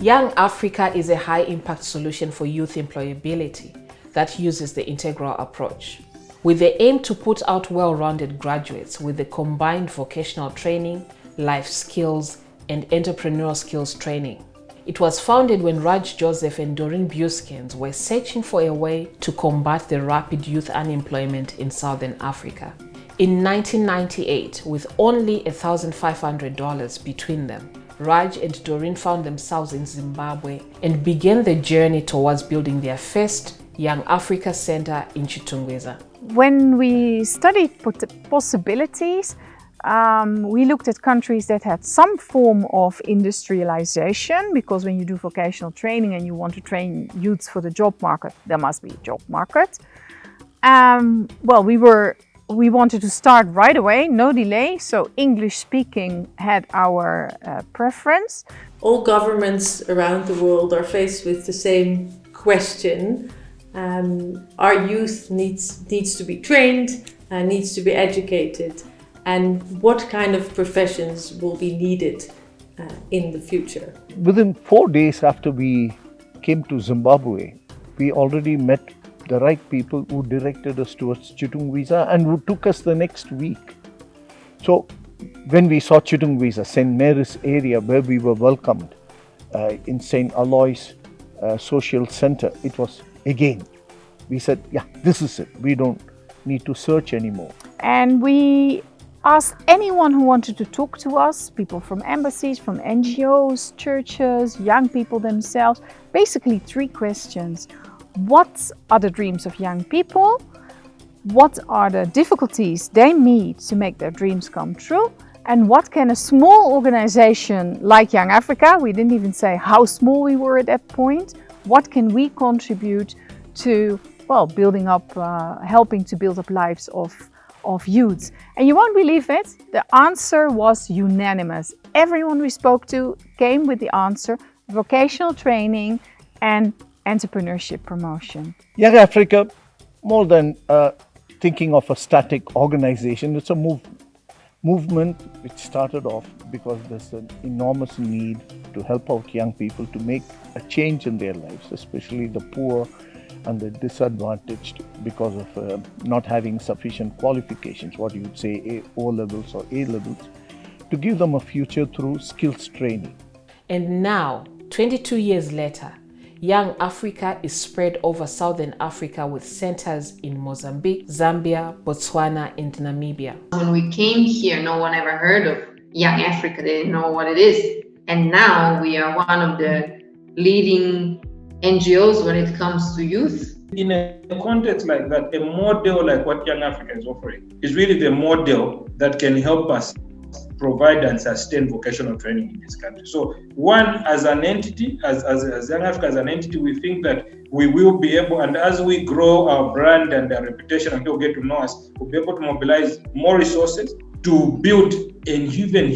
Young Africa is a high-impact solution for youth employability that uses the integral approach, with the aim to put out well-rounded graduates with the combined vocational training, life skills, and entrepreneurial skills training. It was founded when Raj Joseph and Dorien Beurskens were searching for a way to combat the rapid youth unemployment in Southern Africa. In 1998, with only $1,500 between them, Raj and Dorien found themselves in Zimbabwe and began the journey towards building their first Young Africa Center in Chitungwiza. When we studied possibilities, we looked at countries that had some form of industrialization, because when you do vocational training and you want to train youths for the job market, there must be a job market. We wanted to start right away, no delay, so English speaking had our preference. All governments around the world are faced with the same question. Our youth needs to be trained, needs to be educated, and what kind of professions will be needed in the future. Within 4 days after we came to Zimbabwe, we already met the right people who directed us towards Chitungwiza and who took us the next week. So when we saw Chitungwiza, St. Mary's area where we were welcomed in St. Aloys Social Center, it was again, we said, yeah, this is it. We don't need to search anymore. And we asked anyone who wanted to talk to us, people from embassies, from NGOs, churches, young people themselves, basically 3 questions. What are the dreams of young people? What are the difficulties they meet to make their dreams come true? And what can a small organization like Young Africa, we didn't even say how small we were at that point, what can we contribute to, building up, helping to build up lives of youths? And you won't believe it, the answer was unanimous. Everyone we spoke to came with the answer: vocational training and entrepreneurship promotion. Young Africa, more than thinking of a static organization, it's a movement which started off because there's an enormous need to help out young people to make a change in their lives, especially the poor and the disadvantaged because of not having sufficient qualifications, what you would say O levels or A levels, to give them a future through skills training. And now, 22 years later, Young Africa is spread over Southern Africa with centers in Mozambique, Zambia, Botswana, and Namibia. When we came here, no one ever heard of Young Africa. They didn't know what it is. And now we are one of the leading NGOs when it comes to youth. In a context like that, a model like what Young Africa is offering is really the model that can help us provide and sustain vocational training in this country. So one, as an entity, as Young Africa as an entity, we think that we will be able, and as we grow our brand and our reputation and people get to know us, we'll be able to mobilize more resources to build an even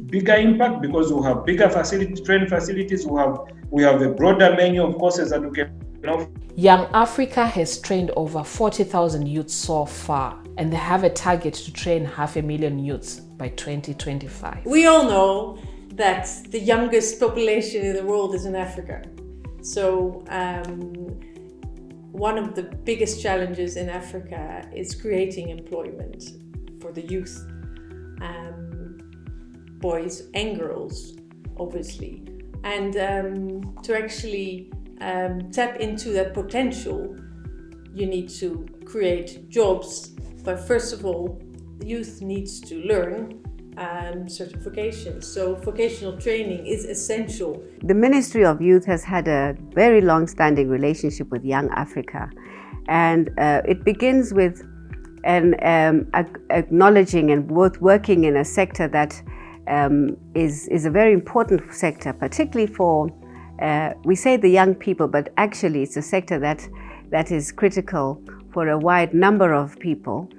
bigger impact, because we'll have bigger training facilities, we have a broader menu of courses that we can offer. Young Africa has trained over 40,000 youths so far, and they have a target to train 500,000 youths by 2025. We all know that the youngest population in the world is in Africa. So one of the biggest challenges in Africa is creating employment for the youth, boys and girls, obviously. And to actually tap into that potential, you need to create jobs. But first of all, the youth needs to learn certifications. So vocational training is essential. The Ministry of Youth has had a very long-standing relationship with Young Africa, and it begins with acknowledging and working in a sector that is a very important sector, particularly for, we say the young people, but actually it's a sector that is critical for a wide number of people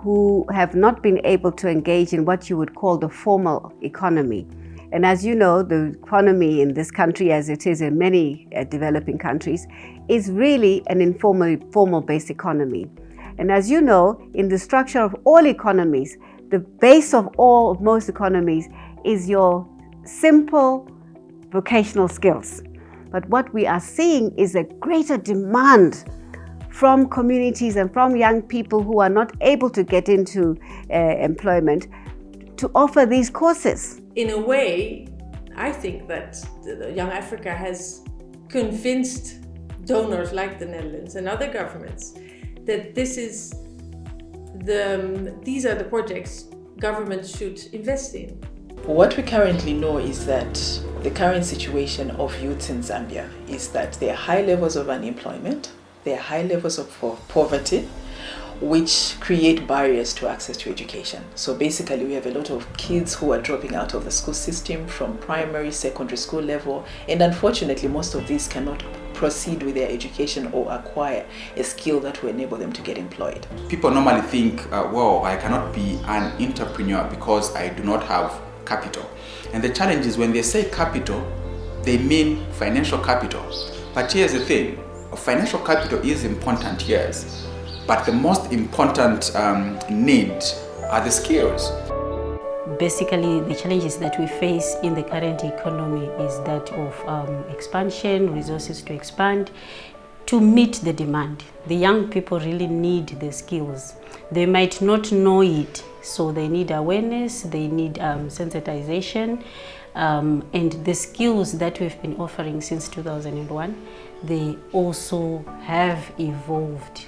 who have not been able to engage in what you would call the formal economy. And as you know, the economy in this country, as it is in many developing countries, is really an informal, formal-based economy. And as you know, in the structure of all economies, the base of most economies is your simple vocational skills. But what we are seeing is a greater demand from communities and from young people who are not able to get into employment to offer these courses. In a way, I think that Young Africa has convinced donors like the Netherlands and other governments that these are the projects governments should invest in. What we currently know is that the current situation of youths in Zambia is that there are high levels of unemployment, there are high levels of poverty, which create barriers to access to education. So basically we have a lot of kids who are dropping out of the school system from primary, secondary school level, and unfortunately most of these cannot proceed with their education or acquire a skill that will enable them to get employed. People normally think, well, I cannot be an entrepreneur because I do not have capital. And the challenge is when they say capital, they mean financial capital. But here's the thing, financial capital is important, yes, but the most important need are the skills. Basically, the challenges that we face in the current economy is that of expansion, resources to expand, to meet the demand. The young people really need the skills. They might not know it, so they need awareness, they need sensitization, and the skills that we've been offering since 2001, they also have evolved.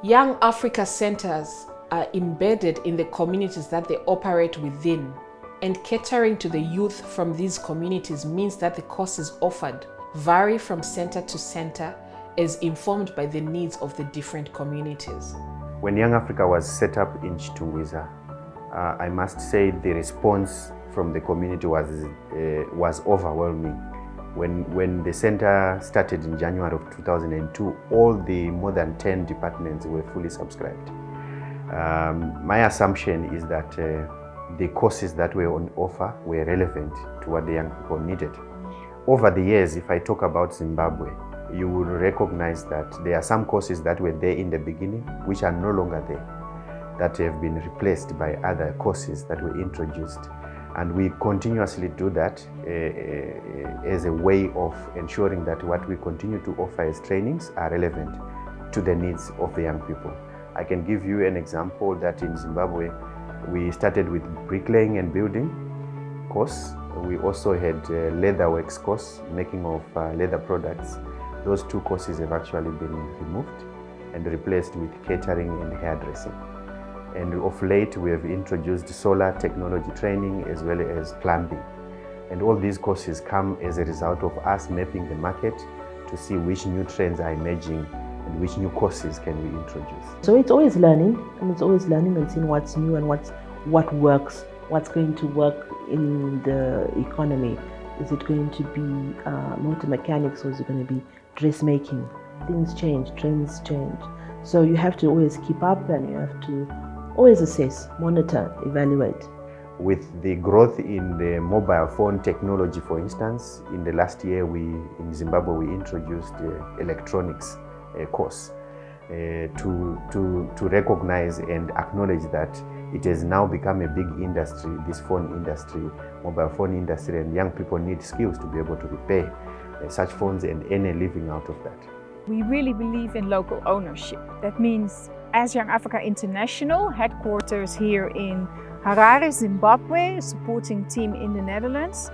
Young Africa centers are embedded in the communities that they operate within, and catering to the youth from these communities means that the courses offered vary from center to center as informed by the needs of the different communities. When Young Africa was set up in Chitungwiza, I must say the response from the community was overwhelming. When the center started in January of 2002, all the more than 10 departments were fully subscribed. My assumption is that the courses that were on offer were relevant to what the young people needed. Over the years, if I talk about Zimbabwe, you will recognize that there are some courses that were there in the beginning which are no longer there, that have been replaced by other courses that were introduced. And we continuously do that as a way of ensuring that what we continue to offer as trainings are relevant to the needs of the young people. I can give you an example that in Zimbabwe, we started with bricklaying and building course. We also had leatherworks course, making of leather products. Those two courses have actually been removed and replaced with catering and hairdressing. And of late, we have introduced solar technology training as well as plumbing. And all these courses come as a result of us mapping the market to see which new trends are emerging and which new courses can we introduce. So it's always learning, and seeing what's new and what works, what's going to work in the economy. Is it going to be motor mechanics, or is it going to be dressmaking? Things change, trends change. So you have to always keep up, and you have to always assess, monitor, evaluate. With the growth in the mobile phone technology, for instance, in the last year in Zimbabwe we introduced electronics course to recognize and acknowledge that it has now become a big industry, this phone industry, mobile phone industry, and young people need skills to be able to repair such phones and earn a living out of that. We really believe in local ownership. That means as Young Africa International, headquarters here in Harare, Zimbabwe, supporting team in the Netherlands,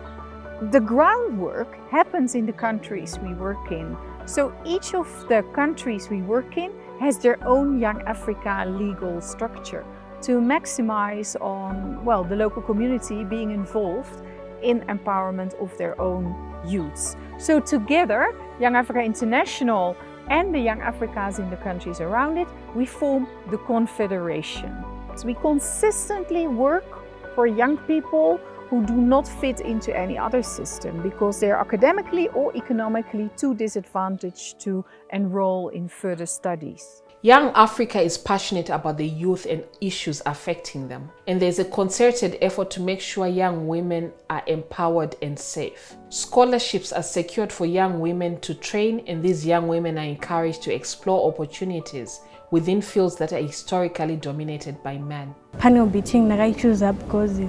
the groundwork happens in the countries we work in. So each of the countries we work in has their own Young Africa legal structure to maximize on, well, the local community being involved in empowerment of their own youths. So together, Young Africa International and the Young Africas in the countries around it, we form the Confederation. So we consistently work for young people who do not fit into any other system because they're academically or economically too disadvantaged to enroll in further studies. Young Africa is passionate about the youth and issues affecting them, and there's a concerted effort to make sure young women are empowered and safe. Scholarships are secured for young women to train, and these young women are encouraged to explore opportunities within fields that are historically dominated by men. Panel beating I choose because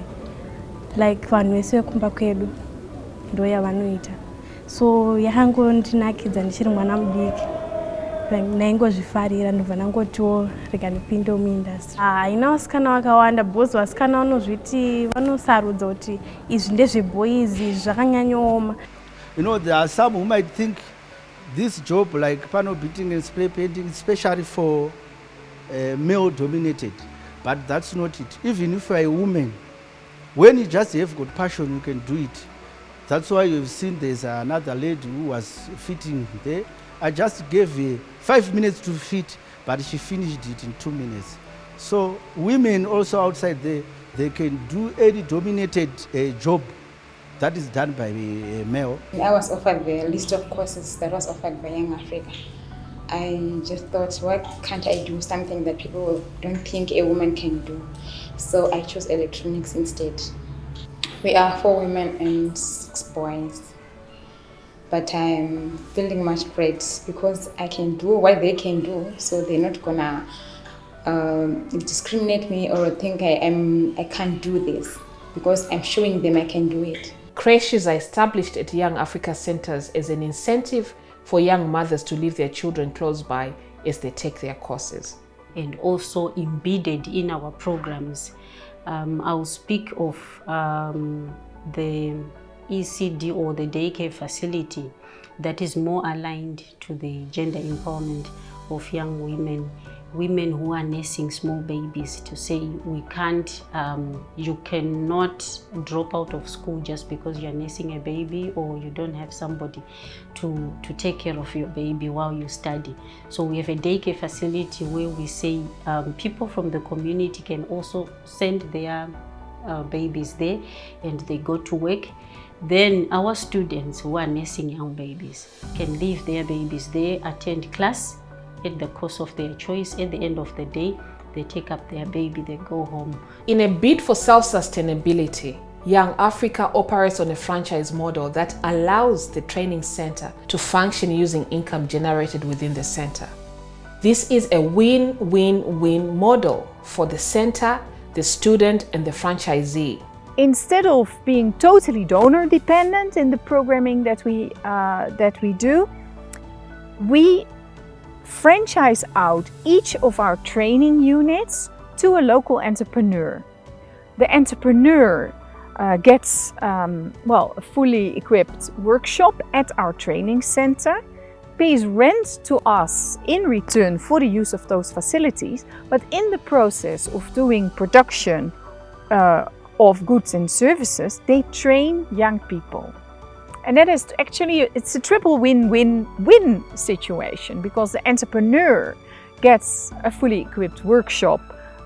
like one way so kumba kwedu ndo ya wanuita. so yakangondinakidza ndichiri mwana mudiki naingozvifarira ndobva nangotiwo rega ndipinde muindastry. Haina vasikana vakawanda bhozi vasikana vanozviti vanosarudza kuti izvi ndezveboys izvi zvakanyanyooma. You know, there are some who might think this job like panel beating and spray painting is especially for male dominated, but that's not it. Even if you are a woman, when you just have got passion, you can do it. That's why you've seen there's another lady who was fitting there. I just gave her 5 minutes to fit, but she finished it in 2 minutes. So women also outside there, they can do any dominated job that is done by a male. I was offered the list of courses that was offered by Young Africa. I just thought, why can't I do something that people don't think a woman can do? So I chose electronics instead. We are 4 women and 6 boys. But I'm feeling much great because I can do what they can do, so they're not gonna discriminate me or think I can't do this, because I'm showing them I can do it. Creches are established at Young Africa centers as an incentive for young mothers to leave their children close by as they take their courses. And also embedded in our programs. I'll speak of the ECD or the daycare facility that is more aligned to the gender empowerment of young women, women who are nursing small babies, to say we can't, you cannot drop out of school just because you're nursing a baby or you don't have somebody to take care of your baby while you study. So we have a daycare facility where we say people from the community can also send their babies there and they go to work. Then our students who are nursing young babies can leave their babies there, attend class at the course of their choice. At the end of the day, they take up their baby, they go home. In a bid for self-sustainability, Young Africa operates on a franchise model that allows the training center to function using income generated within the center. This is a win-win-win model for the center, the student, and the franchisee. Instead of being totally donor dependent in the programming that we do, we franchise out each of our training units to a local entrepreneur. The entrepreneur gets a fully equipped workshop at our training center, pays rent to us in return for the use of those facilities, but in the process of doing production of goods and services, they train young people. And that is actually, it's a triple win-win-win situation, because the entrepreneur gets a fully equipped workshop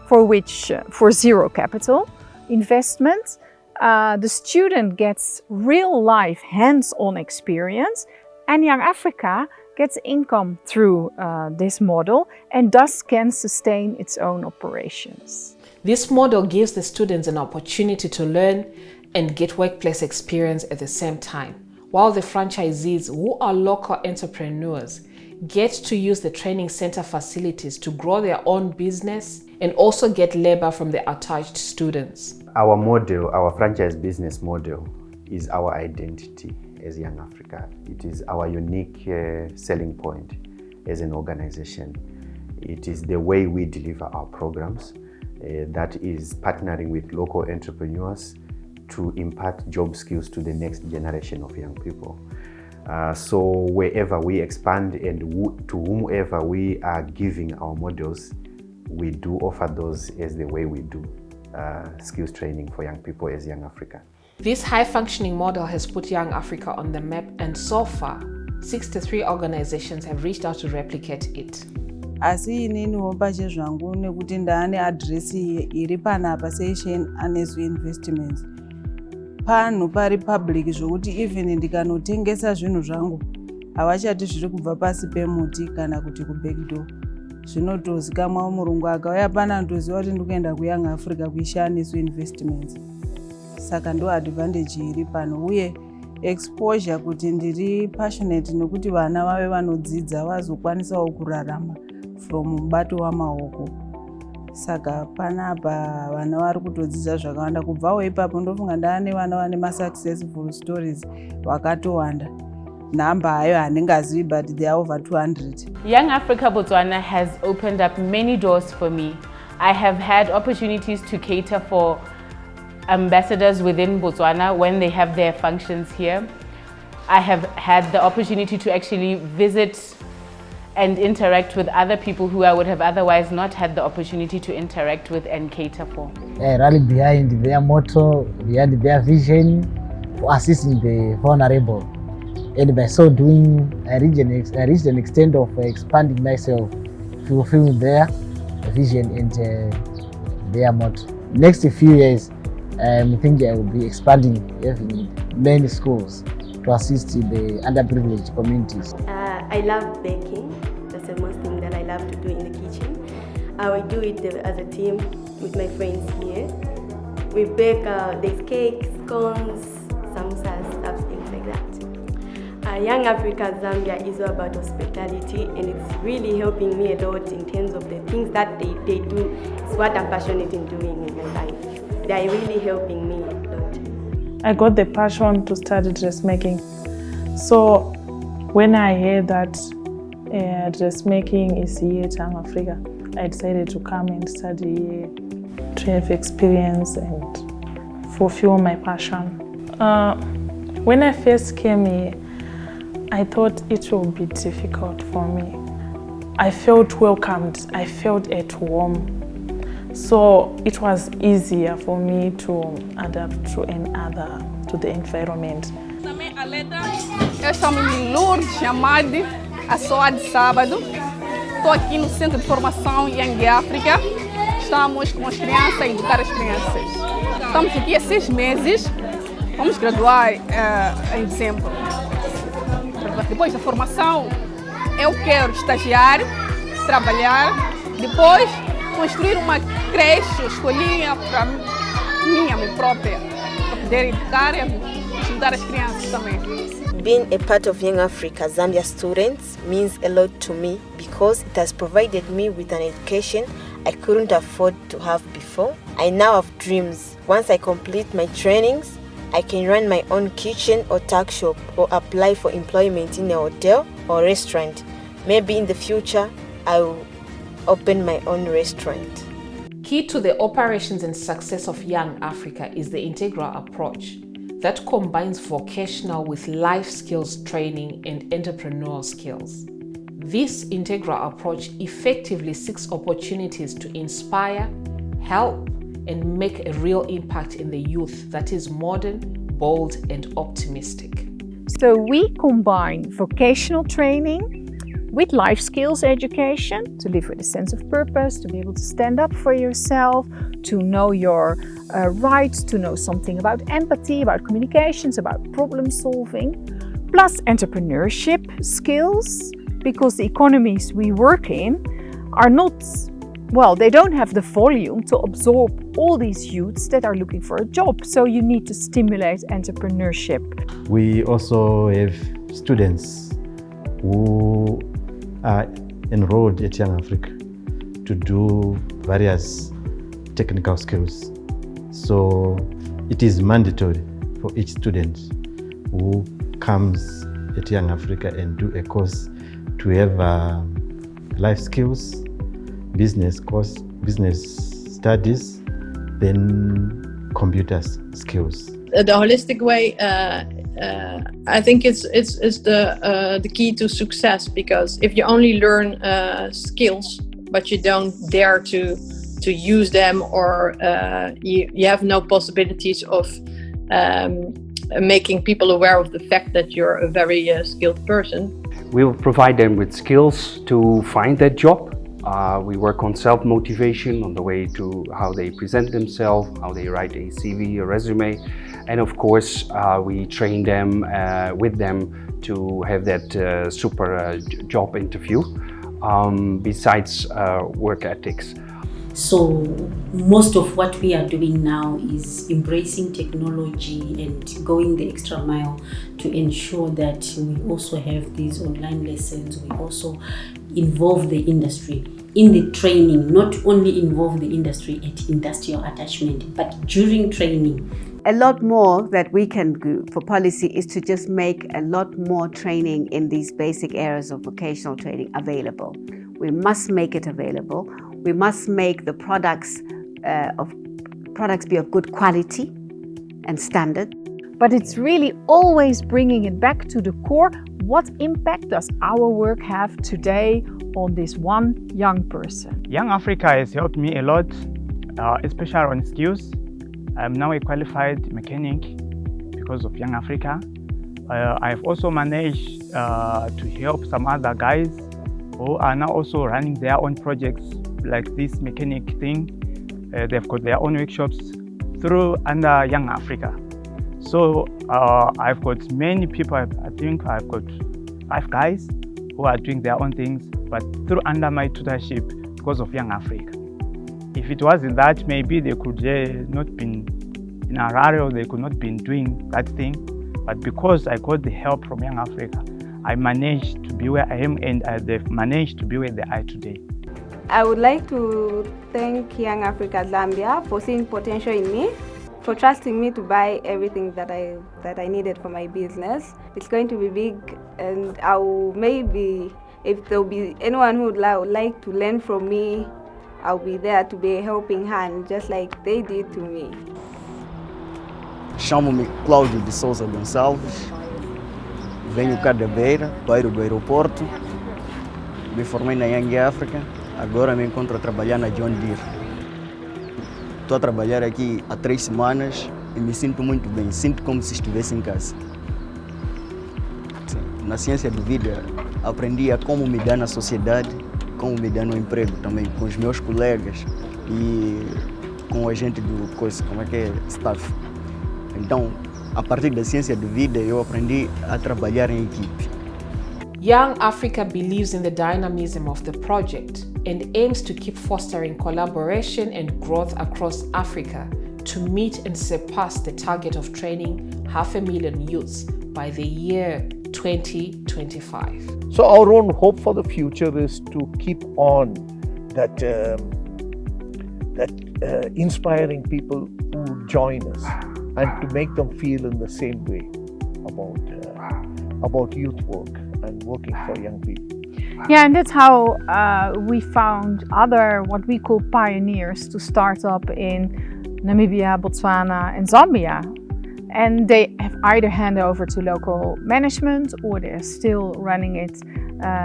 for zero capital investment. The student gets real life hands-on experience, and Young Africa gets income through this model and thus can sustain its own operations. This model gives the students an opportunity to learn and get workplace experience at the same time, while the franchisees, who are local entrepreneurs, get to use the training center facilities to grow their own business and also get labor from the attached students. Our model, our franchise business model, is our identity as Young Africa. It is our unique selling point as an organization. It is the way we deliver our programs, that is partnering with local entrepreneurs to impart job skills to the next generation of young people. So wherever we expand and to whomever we are giving our models, we do offer those as the way we do skills training for young people as Young Africa. This high-functioning model has put Young Africa on the map, and so far, 63 organizations have reached out to replicate it. Asi inini pache zvangu nekuti ndaane address iri panapa session aneswe investments. Pano pari public zvokuti even ndikanotengesa zvinhu zvangu havachati zviri kubva pasi pemuti kana kuti kubackdoor. Zvinotozikamwa murungu akauya pana ndoziva kuti ndikuenda kuYoung Africa kuishaniswa investments. Saka ndo advantage iri pano, uye exposure kuti ndiri passionate nokuti vana vave vanodzidza vazokwanisawo kurarama from mubato wamaoko. Saka panapa vana vari kutodzidza zvakawanda. Kubvawo ipapo ndofunga ndaane vana vane successful stories vakatowanda. number hayo handingazivi, but they are over 200. Young Africa Botswana has opened up many doors for me. I have had opportunities to cater for ambassadors within Botswana when they have their functions here. I have had the opportunity to actually visit and interact with other people who I would have otherwise not had the opportunity to interact with and cater for. Rally behind their motto, behind their vision for assisting the vulnerable. And by so doing, I reached an extent of expanding myself, fulfilling their vision and their motto. Next few years, I'm thinking I will be expanding having many schools to assist in the underprivileged communities. I love baking. That's the most thing that I love to do in the kitchen. I will do it as a team with my friends here. We bake these cakes, scones, samosas, stuff, things like that. Young Africa Zambia is all about hospitality, and it's really helping me a lot in terms of the things that they do. It's what I'm passionate in doing in my life. They are really helping me a lot. I got the passion to study dressmaking. So when I heard that dressmaking is here in Young Africa, I decided to come and study here to have experience and fulfill my passion. When I first came here, I thought it would be difficult for me. I felt welcomed, I felt at home. So it was easier for me to adapt to the environment. Eu chamo-me Lourdes Chamade, sou a de sábado. Estou aqui no Centro de Formação Young África. Estamos com as crianças a educar as crianças. Estamos aqui há 6 meses. Vamos graduar em dezembro. Depois da formação, eu quero estagiar, trabalhar, depois construir uma creche, escolinha para minha própria, para poder educar e ajudar as crianças também. Being a part of Young Africa Zambia students means a lot to me because it has provided me with an education I couldn't afford to have before. I now have dreams. Once I complete my trainings, I can run my own kitchen or tuck shop or apply for employment in a hotel or restaurant. Maybe in the future, I will open my own restaurant. Key to the operations and success of Young Africa is the integral approach that combines vocational with life skills training and entrepreneurial skills. This integral approach effectively seeks opportunities to inspire, help, and make a real impact in the youth that is modern, bold, and optimistic. So we combine vocational training with life skills education to live with a sense of purpose, to be able to stand up for yourself, to know your rights, to know something about empathy, about communications, about problem solving, plus entrepreneurship skills, because the economies we work in are not, well, they don't have the volume to absorb all these youths that are looking for a job. So you need to stimulate entrepreneurship. We also have students who are enrolled at Young Africa to do various technical skills. So it is mandatory for each student who comes at Young Africa and do a course to have life skills, business course, business studies, then computer skills. The holistic way, I think it's the key to success, because if you only learn skills but you don't dare to use them, or you have no possibilities of making people aware of the fact that you're a very skilled person. We will provide them with skills to find that job. We work on self-motivation, on the way to how they present themselves, how they write a CV, a resume, and of course we train them with them to have that super job interview, besides work ethics. So most of what we are doing now is embracing technology and going the extra mile to ensure that we also have these online lessons. We also involve the industry in the training, not only involve the industry at industrial attachment, but during training. a lot more that we can do for policy is to just make a lot more training in these basic areas of vocational training available. We must make it available. We must make the products be of good quality and standard. But it's really always bringing it back to the core. What impact does our work have today on this one young person? Young Africa has helped me a lot, especially on skills. I'm now a qualified mechanic because of Young Africa. I've also managed to help some other guys who are now also running their own projects like this mechanic thing. They've got their own workshops under Young Africa. So I've got many people. I think I've got 5 guys who are doing their own things, but under my tutorship because of Young Africa. If it wasn't that, maybe they could not been in Harare, or they could not been doing that thing. But because I got the help from Young Africa, I managed to be where I am, and they've managed to be where they are today. I would like to thank Young Africa Zambia for seeing potential in me, for trusting me to buy everything that I needed for my business. It's going to be big, and maybe if there will be anyone who would like to learn from me, I'll be there to be a helping hand, just like they did to me. Chamo-me Cláudio de Souza Gonçalves, venho cá da Beira, bairro do aeroporto, me formei na Young Africa, agora me encontro a trabalhar na John Deere. Estou a trabalhar aqui há 3 semanas e me sinto muito bem, sinto como se estivesse em casa. Na ciência de vida aprendi a como me dar na sociedade, como me dar no emprego também, com os meus colegas e com o agente do staff. Então, a partir da ciência de vida, eu aprendi a trabalhar em equipe. Young Africa believes in the dynamism of the project and aims to keep fostering collaboration and growth across Africa to meet and surpass the target of training 500,000 youths by the year 2025. So our own hope for the future is to keep on that inspiring people who join us, and to make them feel in the same way about youth work and working for young people. Yeah, and that's how we found other, what we call pioneers, to start up in Namibia, Botswana and Zambia. And they have either handed over to local management or they're still running it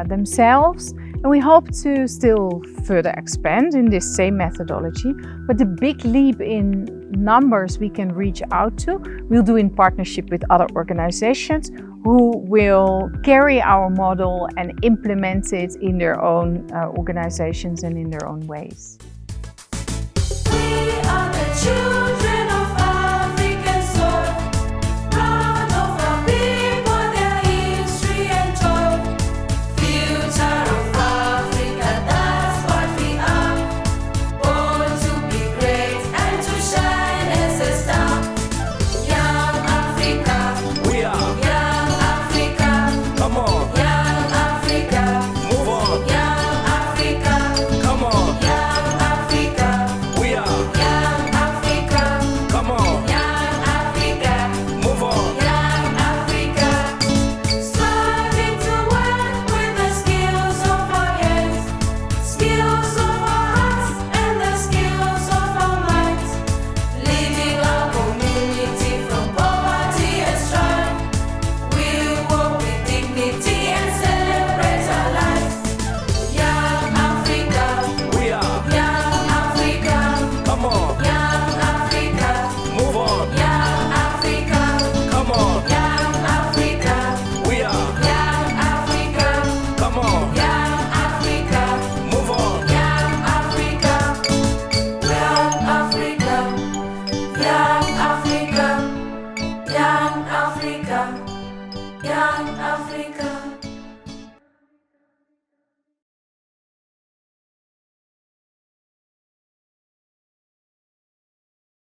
themselves. And we hope to still further expand in this same methodology. But the big leap in numbers we can reach out to, we'll do in partnership with other organizations who will carry our model and implement it in their own organizations and in their own ways. We are the children of African soul, proud of our people, their history and toil. Future of Africa, that's what we are. Born to be great and to shine as a star. Young Africa, we are. Young Africa, come on. Young Africa, move on. Young Africa, come on. Young Africa, we are. Young Africa, come on. Young Africa, move on. Young Africa, striving to work with the skills of our hands, skills of our hearts, and the skills of our minds, leading our community from poverty and strife. We walk with dignity and celebrate our lives. Young Africa, we are. Young Africa, come on. Young Africa, move on. Young Africa, come on. Young Africa, we are. Young Africa, come on. Young Africa, move on. Young Africa, young Africa, young Africa, young Africa, young Africa.